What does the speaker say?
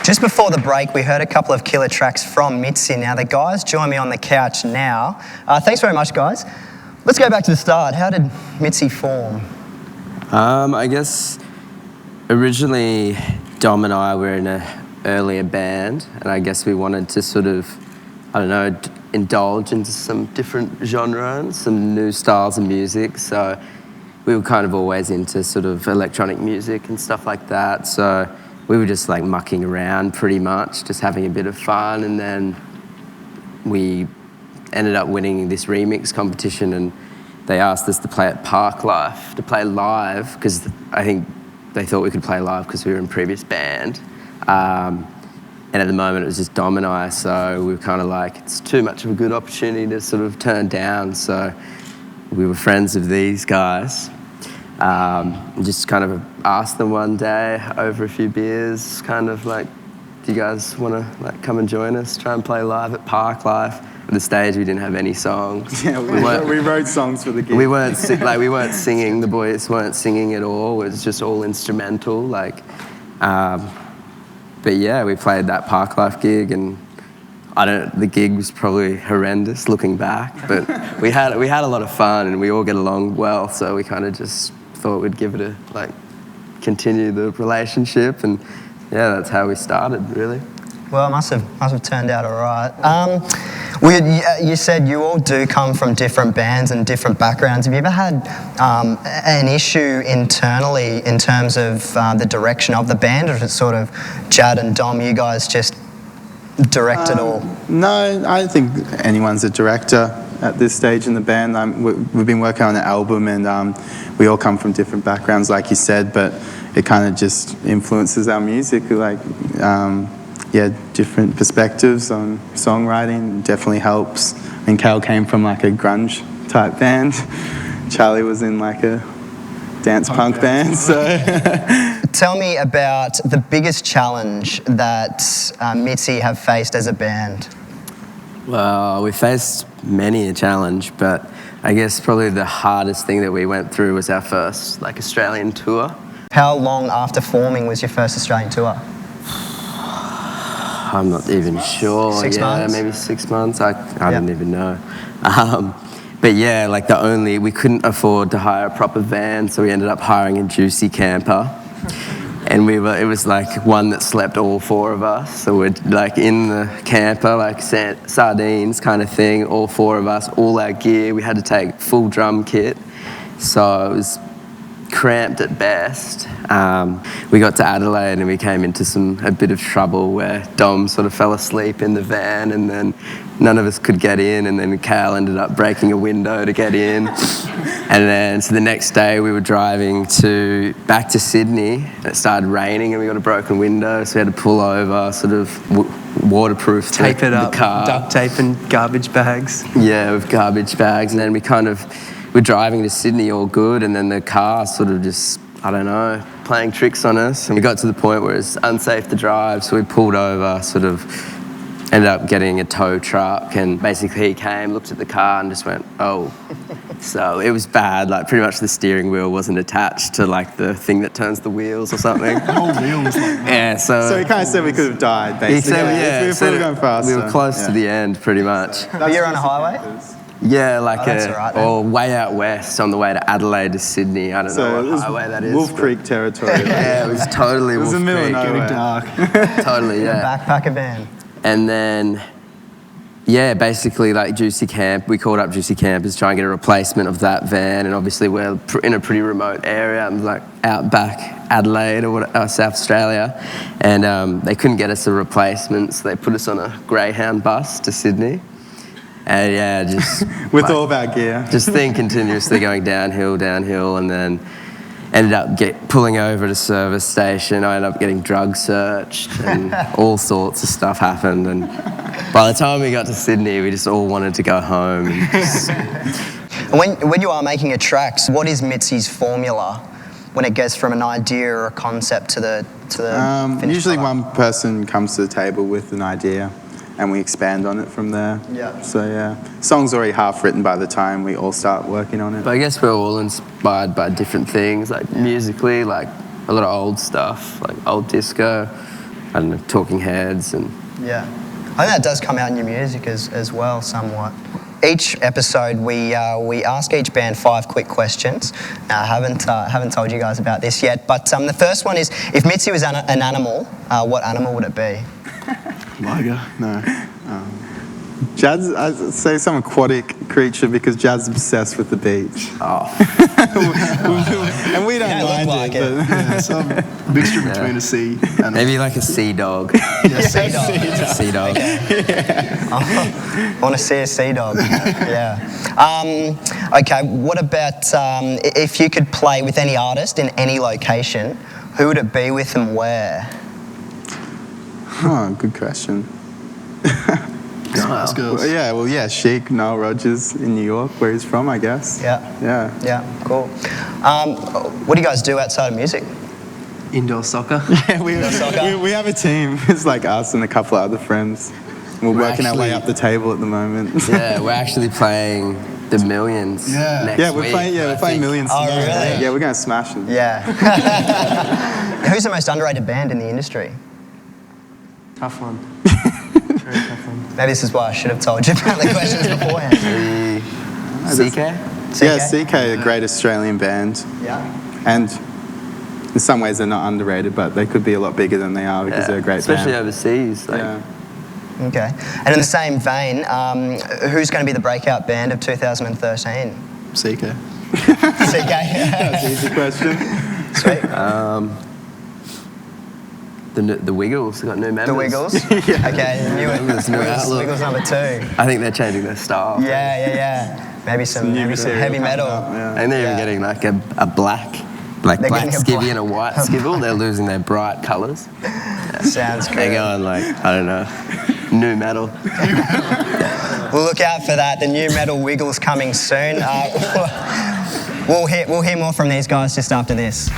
Just before the break, we heard a couple of killer tracks from Mitzi. Now, the guys join me on the couch now. Thanks very much, guys. Let's go back to the start. How did Mitzi form? I guess originally Dom and I were in an earlier band, and I guess we wanted to sort of, I don't know, indulge into some different genres, some new styles of music. So we were kind of always into sort of electronic music and stuff like that. So we were just like mucking around pretty much, just having a bit of fun. And then we ended up winning this remix competition, and they asked us to play at Park Life, to play live, because I think they thought we could play live because we were in a previous band. And at the moment it was just Dom and I, so we were kind of like, it's too much of a good opportunity to sort of turn down. So we were friends of these guys. And just kind of asked them one day over a few beers, kind of like, do you guys want to like come and join us, try and play live at Park Life? At the stage we didn't have any songs. Yeah, we wrote songs for the gig. We weren't singing. The boys weren't singing at all. It was just all instrumental. But yeah, we played that Park Life gig, and the gig was probably horrendous looking back, but we had a lot of fun, and we all get along well. So we kind of just thought we'd give it continue the relationship, and yeah, that's how we started, really. Well, it must have turned out all right. You said you all do come from different bands and different backgrounds. Have you ever had an issue internally in terms of the direction of the band, or is it sort of Jad and Dom, you guys just direct it all? No, I don't think anyone's a director at this stage in the band. We've been working on an album, and we all come from different backgrounds, like you said, but it kind of just influences our music. Different perspectives on songwriting definitely helps. I mean, Cal came from like a grunge type band. Charlie was in like a dance punk band. So, tell me about the biggest challenge that Mitzi have faced as a band. Well, we faced many a challenge, but I guess probably the hardest thing that we went through was our first Australian tour. How long after forming was your first Australian tour? I'm not even sure. 6 months? Maybe 6 months. I don't even know. But yeah, we couldn't afford to hire a proper van, so we ended up hiring a juicy camper. And it was one that slept all four of us. So we're in the camper, sardines kind of thing, all four of us, all our gear. We had to take full drum kit. So it was cramped at best. We got to Adelaide and we came into a bit of trouble where Dom sort of fell asleep in the van, and then none of us could get in, and then Cal ended up breaking a window to get in. And then so the next day we were driving back to Sydney, and it started raining and we got a broken window, so we had to pull over, sort of waterproof tape it up, the car. Duct tape and garbage bags. Yeah, with garbage bags. And then we're driving to Sydney all good, and then the car sort of just, I don't know, playing tricks on us. And we got to the point where it's unsafe to drive, so we pulled over, sort of ended up getting a tow truck, and basically he came, looked at the car and just went, oh. So it was bad, pretty much the steering wheel wasn't attached to the thing that turns the wheels or something. The whole wheel was like that. Yeah, so he kind of said we could have died, basically. He said, we were going faster. We were close to the end, pretty much. But you're on a highway? Yeah, that's all right, or way out west on the way to Adelaide to Sydney. I don't know what highway that is. Wolf Creek territory. Yeah, it was totally Wolf Creek. It was in the middle of nowhere. Dark. Totally, yeah. Backpacker van. And then, yeah, basically Juicy Camp, we called up Juicy Campers to try and get a replacement of that van, and obviously we're in a pretty remote area, out back Adelaide or South Australia, and they couldn't get us a replacement, so they put us on a Greyhound bus to Sydney. And yeah, just with all of our gear. Just continuously going downhill, and then ended up pulling over at a service station. I ended up getting drug searched, and all sorts of stuff happened. And by the time we got to Sydney, we just all wanted to go home. When you are making a track, what is Mitzi's formula when it gets from an idea or a concept to the finished usually product? one person comes to the table with an idea, and we expand on it from there. Yeah. So yeah, song's already half written by the time we all start working on it. But I guess we're all inspired by different things, musically, a lot of old stuff, old disco, I don't know, Talking Heads and... Yeah. I think that does come out in your music as well, somewhat. Each episode, we ask each band 5 quick questions. Now, I haven't told you guys about this yet, but the first one is, if Mitzi was an animal, what animal would it be? Liger? No. Jad's, I'd say some aquatic creature because Jad's obsessed with the beach. Oh. And we don't mind look like it. but Yeah, some mixture between a sea and Maybe like a sea dog. Sea dog. Sea dog. I want to see a sea dog. Yeah. Okay, what about if you could play with any artist in any location, who would it be with and where? Oh, good question. Spice Girls. Well, yeah, Chic, Nile Rodgers in New York, where he's from, I guess. Yeah, cool. What do you guys do outside of music? Indoor soccer. Yeah, we have a team. It's like us and a couple of other friends. We're working our way up the table at the moment. Yeah, we're actually playing the Millions next we're week. we're playing Millions. Oh, tonight. really? Yeah, we're going to smash them. Yeah. Who's the most underrated band in the industry? Tough one. Very tough one. Maybe this is why I should have told you about the questions beforehand. CK? Yeah, CK, a great Australian band. Yeah. And in some ways they're not underrated, but they could be a lot bigger than they are because they're a great Especially band. overseas. Like, Yeah. Okay. And in the same vein, who's going to be the breakout band of 2013? CK. CK. That's an easy question. Sweet. The Wiggles got new members. The Wiggles? Okay, Wiggles, new outlook. Wiggles number 2. I think they're changing their style. Yeah. Maybe some heavy metal. I think they're even getting like a black They're black getting a skivvy black- and a white skivvy. They're losing their bright colours. Sounds good. They're going like, I don't know, new metal. We'll look out for that. The new metal Wiggles coming soon. We'll hear more from these guys just after this.